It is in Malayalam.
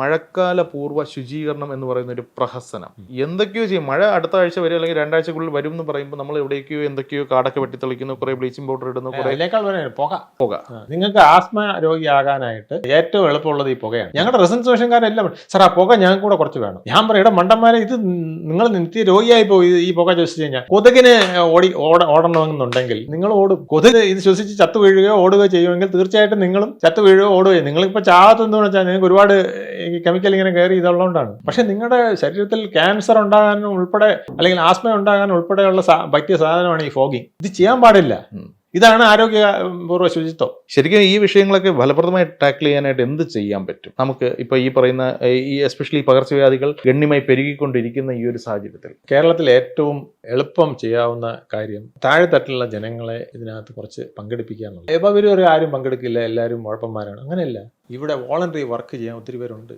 മഴക്കാല പൂർവ്വ ശുചീകരണം എന്ന് പറയുന്ന ഒരു പ്രഹസനം എന്തൊക്കെയോ ചെയ്യും. മഴ അടുത്ത ആഴ്ച വരും അല്ലെങ്കിൽ രണ്ടാഴ്ചക്കുള്ളിൽ വരും എന്ന് പറയുമ്പോൾ നമ്മൾ എവിടേക്കോ എന്തൊക്കെയോ കാടൊക്കെ വെട്ടിത്തെളിക്കുന്നു, കുറെ ബ്ലീച്ചിങ് പൗഡർ ഇടുന്നു, കുറെ പുക. നിങ്ങൾക്ക് ആസ്മ രോഗിയാകാനായിട്ട് ഏറ്റവും എളുപ്പമുള്ളത് ഈ പുകയാണ്. ഞങ്ങളുടെ റെസിഡൻസ് സ്റ്റേഷൻകാരെല്ലാം സാർ ആ പുക ഞങ്ങൾക്ക് കൂടെ കുറച്ച് വേണം. ഞാൻ പറയും ഇവിടെ മണ്ടന്മാരെ, ഇത് നിങ്ങൾ നിത്യ രോഗിയായി പോയി ഈ പുക ശ്വസിച്ച് കഴിഞ്ഞാൽ കൊതുകിന് ഓടണമെന്നുണ്ടെങ്കിൽ നിങ്ങൾ ഓടും. കൊതുക് ഇത് ശ്വസിച്ച് ചത്തു വീഴുകയോ ഓടുകയോ ചെയ്യുമെങ്കിൽ തീർച്ചയായിട്ടും നിങ്ങളും ചത്തു വീഴുകയോ ഓടുകയോ. നിങ്ങളിപ്പോൾ ചാകത്തെന്ന് വെച്ചാൽ നിങ്ങൾക്ക് ഒരുപാട് കെമിക്കൽ ഇങ്ങനെ കയറി ഇതുള്ളതുകൊണ്ടാണ്. പക്ഷെ നിങ്ങളുടെ ശരീരത്തിൽ ക്യാൻസർ ഉണ്ടാകാനും ഉൾപ്പെടെ അല്ലെങ്കിൽ ആസ്മ ഉണ്ടാകാനും ഉൾപ്പെടെയുള്ള പറ്റിയ സാധനമാണ് ഈ ഫോഗിങ്. ഇത് ചെയ്യാൻ പാടില്ല. ഇതാണ് ആരോഗ്യപൂർവ്വ ശുചിത്വം. ശരിക്കും ഈ വിഷയങ്ങളൊക്കെ ഫലപ്രദമായി ടാക്കിൾ ചെയ്യാനായിട്ട് എന്ത് ചെയ്യാൻ പറ്റും നമുക്ക്? ഇപ്പൊ ഈ പറയുന്ന ഈ എസ്പെഷ്യലി പകർച്ചവ്യാധികൾ ഗണ്യമായി പെരുകിക്കൊണ്ടിരിക്കുന്ന ഈ ഒരു സാഹചര്യത്തിൽ കേരളത്തിൽ ഏറ്റവും എളുപ്പം ചെയ്യാവുന്ന കാര്യം താഴെത്തട്ടിലുള്ള ജനങ്ങളെ ഇതിനകത്ത് കുറച്ച് പങ്കെടുപ്പിക്കുക എന്നുള്ളത്. ഇവർ ആരും പങ്കെടുക്കില്ല, എല്ലാവരും ഉഴപ്പന്മാരാണ്. അങ്ങനെയല്ല, ഇവിടെ വോളണ്ടറി വർക്ക് ചെയ്യാൻ ഒത്തിരി പേരുണ്ട്.